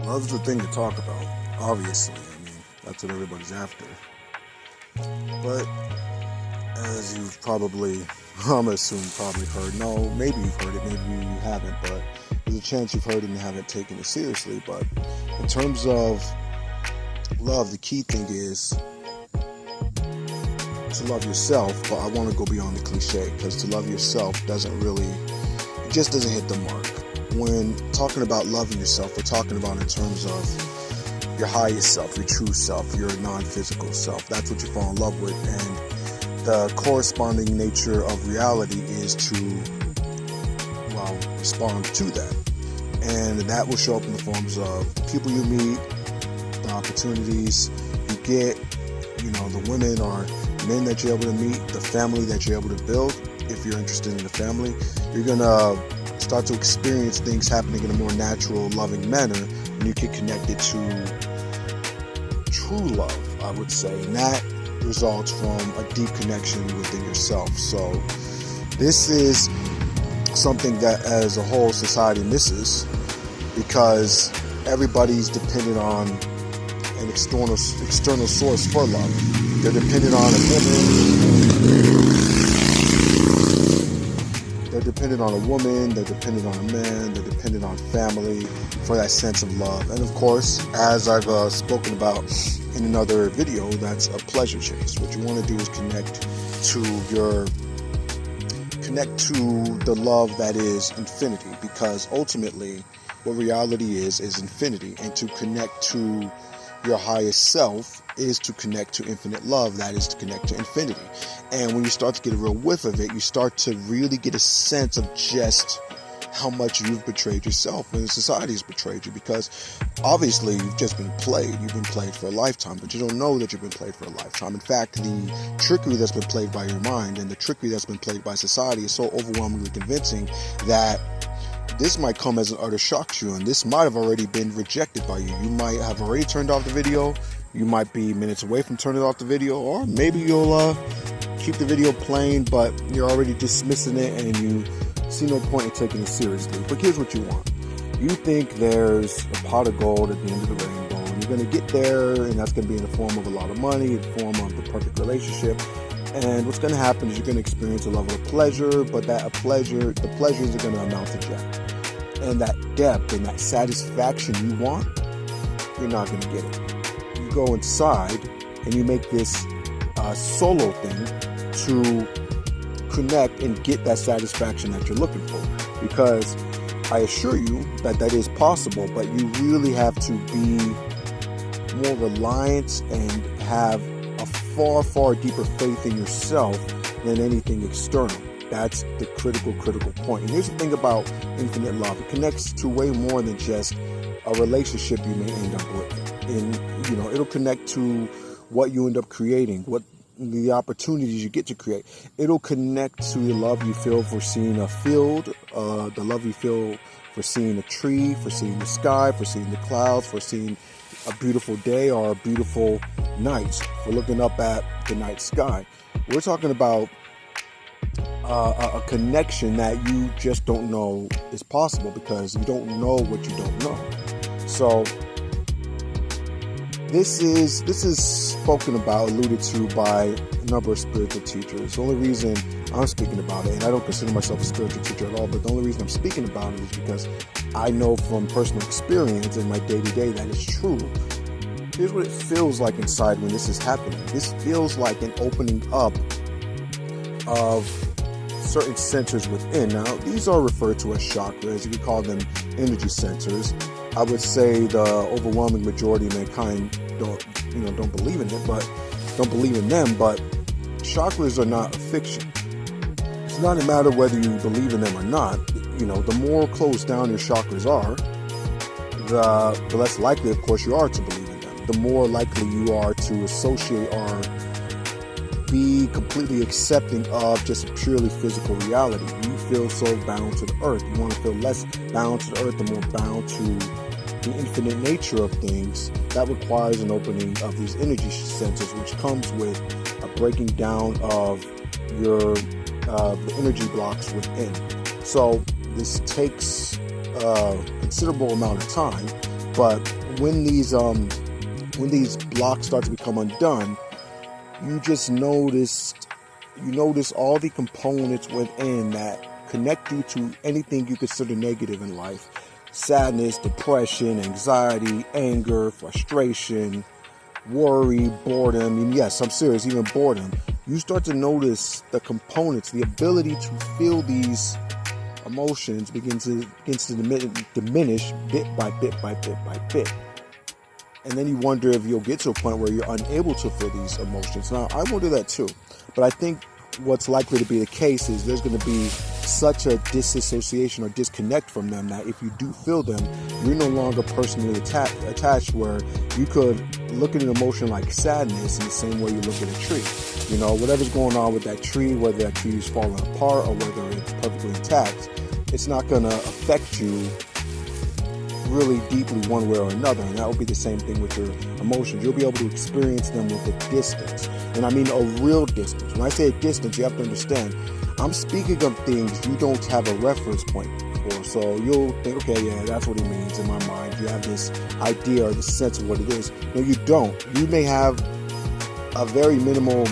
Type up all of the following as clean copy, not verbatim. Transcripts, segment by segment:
Love's the thing to talk about, obviously. I mean, that's what everybody's after. But as you've probably, I'm assuming probably heard, no, maybe you've heard it, maybe you haven't, but there's a chance you've heard it and haven't taken it seriously. But in terms of love, the key thing is to love yourself. But I want to go beyond the cliche, because to love yourself it just doesn't hit the mark. When talking about loving yourself, we're talking about in terms of your highest self, your true self, your non-physical self. That's what you fall in love with, and the corresponding nature of reality is to, respond to that. And that will show up in the forms of the people you meet, the opportunities you get, the women or men that you're able to meet, the family that you're able to build. If you're interested in the family, you're going to start to experience things happening in a more natural, loving manner, and you get connected to true love, I would say. And that results from a deep connection within yourself. So this is something that as a whole society misses, because everybody's dependent on an external source for love. They're dependent on a woman, they're dependent on a man, they're dependent on family for that sense of love. And of course, as I've spoken about in another video, that's a pleasure chase. What you want to do is connect to the love that is infinity, because ultimately what reality is infinity, and to connect to your highest self is to connect to infinite love, that is to connect to infinity. And when you start to get a real whiff of it, you start to really get a sense of just how much you've betrayed yourself and society has betrayed you, because obviously you've just been played. You've been played for a lifetime, but you don't know that you've been played for a lifetime. In fact, the trickery that's been played by your mind and the trickery that's been played by society is so overwhelmingly convincing that this might come as an utter shock to you, and this might have already been rejected by you. You might have already turned off the video. You might be minutes away from turning off the video, or maybe you'll keep the video playing, but you're already dismissing it and you see no point in taking it seriously. But here's what you want. You think there's a pot of gold at the end of the rainbow, and you're going to get there, and that's going to be in the form of a lot of money, in the form of the perfect relationship. And what's going to happen is you're going to experience a level of pleasure, but the pleasures are going to amount to depth. And that depth and that satisfaction you want, you're not going to get it. You go inside and you make this solo thing to connect and get that satisfaction that you're looking for. Because I assure you that is possible, but you really have to be more reliant and have a far, far deeper faith in yourself than anything external. That's the critical point. And here's the thing about infinite love. It connects to way more than just a relationship you may end up with. And, it'll connect to what you end up creating, what the opportunities you get to create. It'll connect to the love you feel for seeing a field, the love you feel for seeing a tree, for seeing the sky, for seeing the clouds, for seeing a beautiful day or a beautiful night, for looking up at the night sky. We're talking about a connection that you just don't know is possible, because you don't know what you don't know. So this is spoken about, alluded to by a number of spiritual teachers. The only reason I'm speaking about it, and I don't consider myself a spiritual teacher at all, but the only reason I'm speaking about it is because I know from personal experience in my day-to-day that it's true. Here's what it feels like inside when this is happening. This feels like an opening up of certain centers within. Now, these are referred to as chakras. You could call them energy centers. I would say the overwhelming majority of mankind don't believe in it, but don't believe in them. But chakras are not a fiction. It's not a matter whether you believe in them or not. The more closed down your chakras are, the less likely, of course, you are to believe in them. The more likely you are to associate or be completely accepting of just a purely physical reality. You feel so bound to the earth. You want to feel less bound to the earth, the more bound to the infinite nature of things. That requires an opening of these energy centers, which comes with a breaking down of your the energy blocks within. So this takes a considerable amount of time, But when these blocks start to become undone, you just notice all the components within that connect you to anything you consider negative in life. Sadness, depression, anxiety, anger, frustration, worry, boredom, and yes, I'm serious, even boredom. You start to notice the components, the ability to feel these emotions begins to diminish bit by bit by bit by bit. And then you wonder if you'll get to a point where you're unable to feel these emotions. Now, I wonder that too. But I think what's likely to be the case is there's going to be such a disassociation or disconnect from them that if you do feel them, you're no longer personally attached, where you could look at an emotion like sadness in the same way you look at a tree. You know, whatever's going on with that tree, whether that tree is falling apart or whether it's perfectly intact, it's not going to affect you really deeply one way or another. And that will be the same thing with your emotions. You'll be able to experience them with a distance. And I mean a real distance. When I say a distance, you have to understand, I'm speaking of things you don't have a reference point for. So you'll think, okay, yeah, that's what he means in my mind. You have this idea or the sense of what it is. No, you don't. You may have a very minimal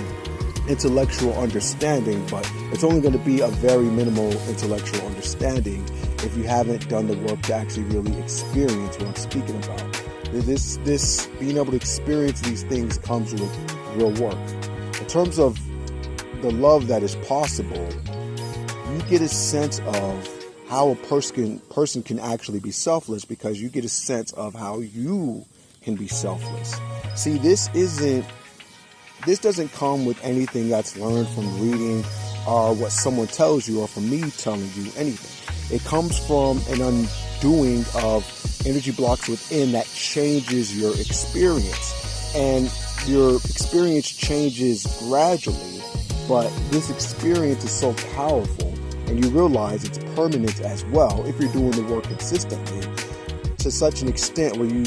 intellectual understanding, but it's only going to be a very minimal intellectual understanding if you haven't done the work to actually really experience what I'm speaking about. This being able to experience these things comes with real work. In terms of the love that is possible, you get a sense of how a person can actually be selfless, because you get a sense of how you can be selfless. See, this doesn't come with anything that's learned from reading or what someone tells you or from me telling you anything. It comes from an undoing of energy blocks within that changes your experience. And your experience changes gradually, but this experience is so powerful, and you realize it's permanent as well if you're doing the work consistently, to such an extent where you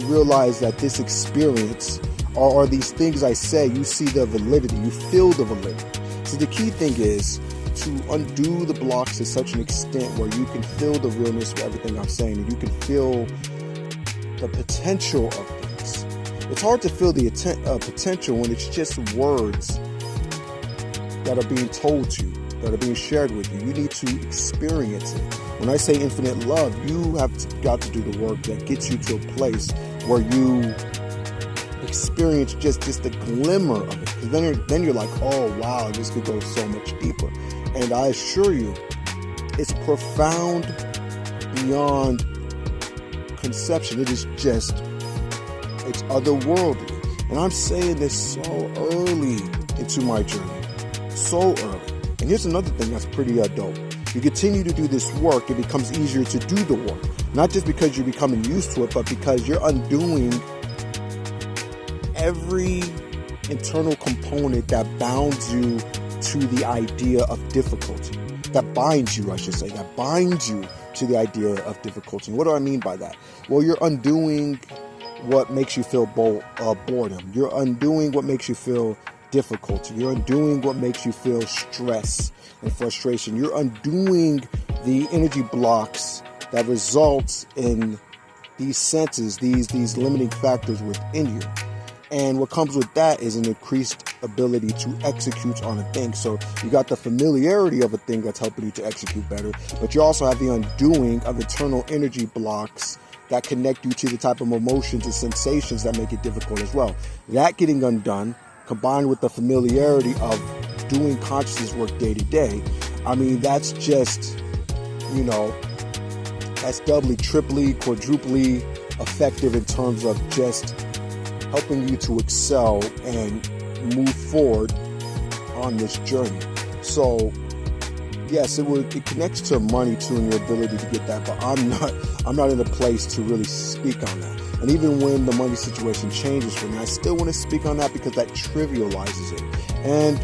realize that this experience or these things I say, you see the validity, you feel the validity. So the key thing is to undo the blocks to such an extent where you can feel the realness of everything I'm saying, and you can feel the potential of things. It's hard to feel the potential when it's just words that are being told to you, that are being shared with you. You need to experience it. When I say infinite love, you have got to do the work that gets you to a place where you experience just the glimmer of it. Because then you're like, oh wow, this could go so much deeper. And I assure you, it's profound beyond conception. It is just, it's otherworldly. And I'm saying this so early into my journey. So early. And here's another thing that's pretty dope. You continue to do this work, it becomes easier to do the work. Not just because you're becoming used to it, but because you're undoing every internal component that bounds you to the idea of difficulty. That binds you, I should say. That binds you to the idea of difficulty. What do I mean by that? Well, you're undoing what makes you feel boredom. You're undoing what makes you feel difficulty. You're undoing what makes you feel stress and frustration. You're undoing the energy blocks that results in these senses, these limiting factors within you. And what comes with that is an increased ability to execute on a thing. So you got the familiarity of a thing that's helping you to execute better, but you also have the undoing of internal energy blocks that connect you to the type of emotions and sensations that make it difficult as well. That getting undone, combined with the familiarity of doing consciousness work day to day, I mean, that's just, that's doubly, triply, quadruply effective in terms of just helping you to excel and move forward on this journey. So yes, it connects to money too, and your ability to get that, but I'm not in a place to really speak on that. And even when the money situation changes for me, I still want to speak on that because that trivializes it. And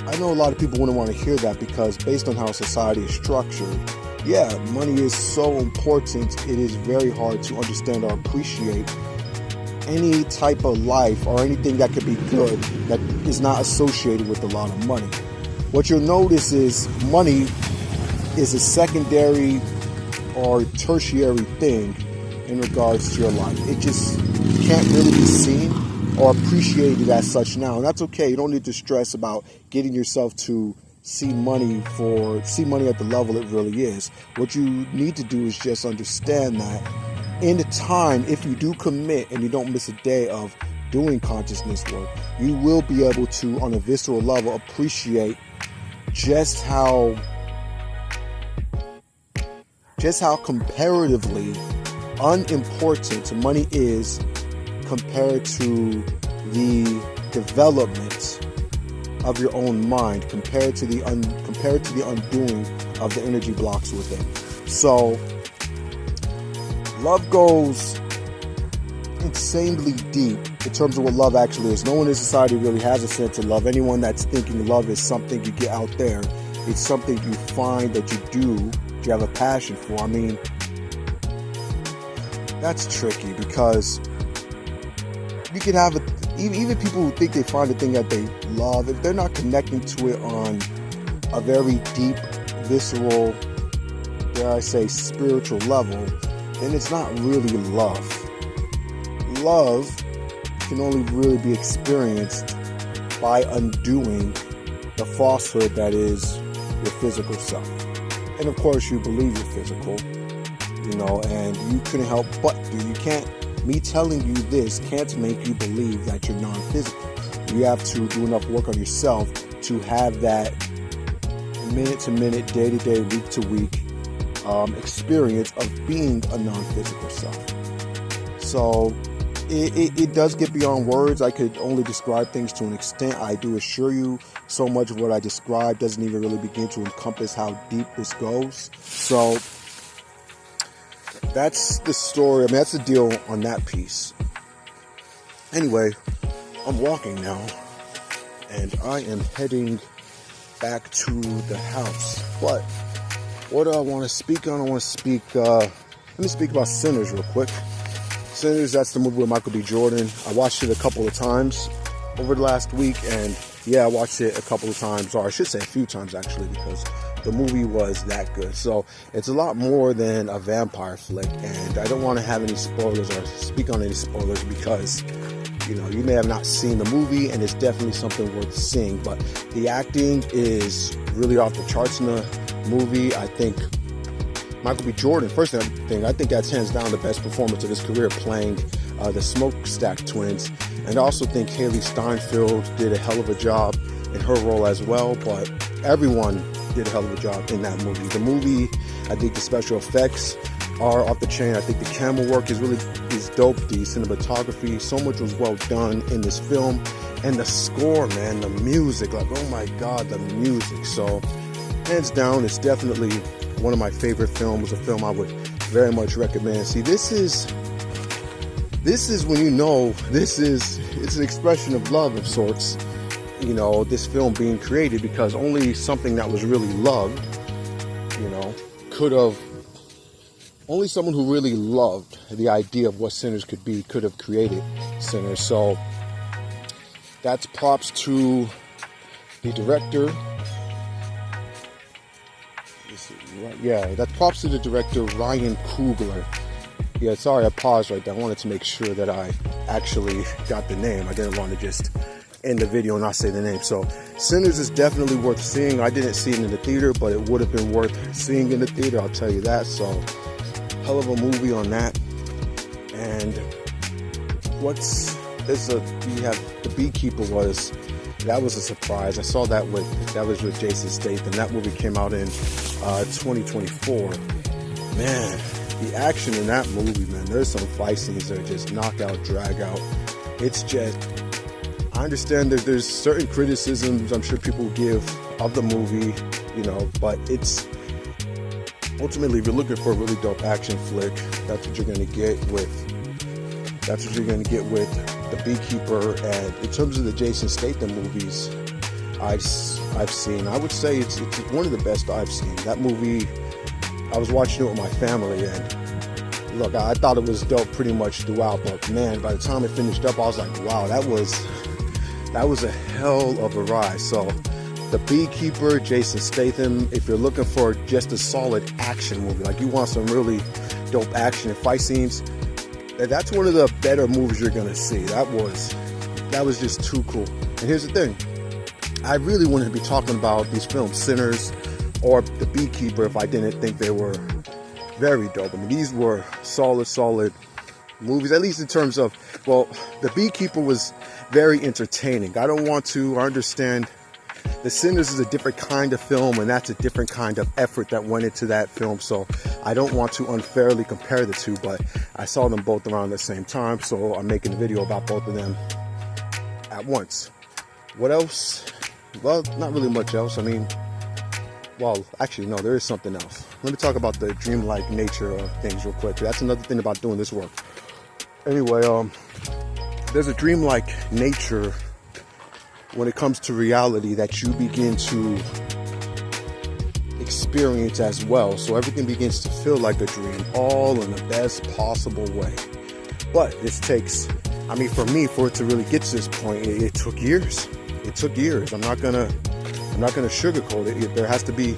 I know a lot of people wouldn't want to hear that, because based on how society is structured, yeah, money is so important. It is very hard to understand or appreciate any type of life or anything that could be good that is not associated with a lot of money. What you'll notice is money is a secondary or tertiary thing in regards to your life. It just can't really be seen or appreciated as such now. And that's okay. You don't need to stress about getting yourself to see money at the level it really is. What you need to do is just understand that in the time, if you do commit and you don't miss a day of doing consciousness work, you will be able to, on a visceral level, appreciate just how comparatively unimportant money is compared to the development of your own mind, compared to the undoing of the energy blocks within. So love goes insanely deep in terms of what love actually is. No one in society really has a sense of love. Anyone that's thinking love is something you get out there, it's something you find that you do, you have a passion for. I mean, that's tricky, because you can have even people who think they find the thing that they love, if they're not connecting to it on a very deep, visceral, dare I say, spiritual level, then it's not really love. Love can only really be experienced by undoing the falsehood that is your physical self. And of course, you believe you're physical, and you couldn't help but do. Me telling you this can't make you believe that you're non-physical. You have to do enough work on yourself to have that minute-to-minute, day-to-day, week-to-week experience of being a non-physical self. So it does get beyond words. I could only describe things to an extent. I do assure you, so much of what I describe doesn't even really begin to encompass how deep this goes. So that's the story. I mean, that's the deal on that piece. Anyway, I'm walking now, and I am heading back to the house. But what do I want to speak on? Let me speak about Sinners real quick. Sinners, that's the movie with Michael B. Jordan. I watched it a couple of times over the last week, and I watched it a couple of times, or I should say a few times actually, because the movie was that good. So it's a lot more than a vampire flick, and I don't want to have any spoilers or speak on any spoilers, because you may have not seen the movie, and it's definitely something worth seeing. But the acting is really off the charts in the movie. I think Michael B. Jordan, first thing, I think that's hands down the best performance of his career, playing the Smokestack twins. And I also think Haley Steinfeld did a hell of a job in her role as well, but everyone did a hell of a job in that movie. The movie, I think the special effects are off the chain. I think the camera work is dope. The cinematography, so much was well done in this film. And the score, man, the music, like, oh my God, the music. So hands down, it's definitely one of my favorite films, a film I would very much recommend. See, this is when it's an expression of love of sorts, this film being created, because only something that was really loved, only someone who really loved the idea of what Sinners could be could have created Sinners. So that's props to the director. That's props to the director, Ryan Coogler. Yeah, sorry, I paused right there. I wanted to make sure that I actually got the name. I didn't want to just end the video and not say the name. So Sinners is definitely worth seeing. I didn't see it in the theater, but it would have been worth seeing in the theater, I'll tell you that. So hell of a movie on that. And we have the Beekeeper that was a surprise. I saw that was with Jason Statham. That movie came out in 2024. Man, the action in that movie, man, there's some fight scenes that are just knockout, drag out. It's just, I understand that there's certain criticisms I'm sure people give of the movie, but it's ultimately, if you're looking for a really dope action flick, that's what you're going to get with the Beekeeper. And in terms of the Jason Statham movies I've seen, I would say it's one of the best I've seen. That movie, I was watching it with my family, and look, I thought it was dope pretty much throughout, but man, by the time it finished up, I was like, wow, that was a hell of a ride. So The Beekeeper, Jason Statham. If you're looking for just a solid action movie, like you want some really dope action and fight scenes, that's one of the better movies you're gonna see. That was just too cool. And here's the thing, I really wouldn't be talking about these films, Sinners or The Beekeeper, if I didn't think they were very dope. I mean, these were solid movies, at least in terms of, well, The Beekeeper was very entertaining. I understand The Sinners is a different kind of film, and that's a different kind of effort that went into that film. So I don't want to unfairly compare the two, but I saw them both around the same time, so I'm making a video about both of them at once. What else? Well, not really much else. I mean, well, actually, no, there is something else. Let me talk about the dreamlike nature of things real quick. That's another thing about doing this work. Anyway, there's a dreamlike nature when it comes to reality that you begin to experience as well. So everything begins to feel like a dream, all in the best possible way. But this takes, I mean, for me, for it to really get to this point, it took years. It took years. I'm not gonna sugarcoat it. There has to be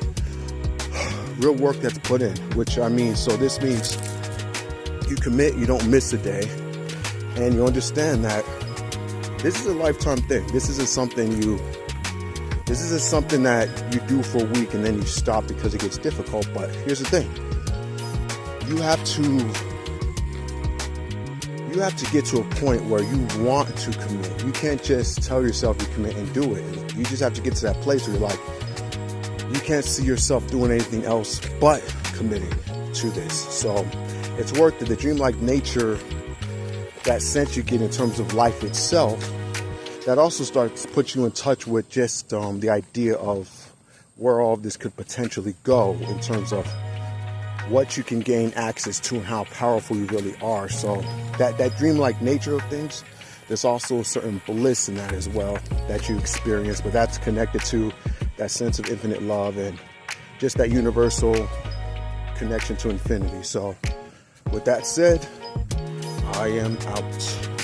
real work that's put in, which I mean, so this means you commit, you don't miss a day, and you understand that this is a lifetime thing. This isn't something that you do for a week and then you stop because it gets difficult. But here's the thing, you have to get to a point where you want to commit. You can't just tell yourself you commit and do it. You just have to get to that place where you're like, you can't see yourself doing anything else but committing to this. So it's worth it. The dreamlike nature, that sense you get in terms of life itself, that also starts to put you in touch with just the idea of where all of this could potentially go in terms of what you can gain access to and how powerful you really are. So that dreamlike nature of things, there's also a certain bliss in that as well that you experience, but that's connected to that sense of infinite love and just that universal connection to infinity. So with that said, I am out.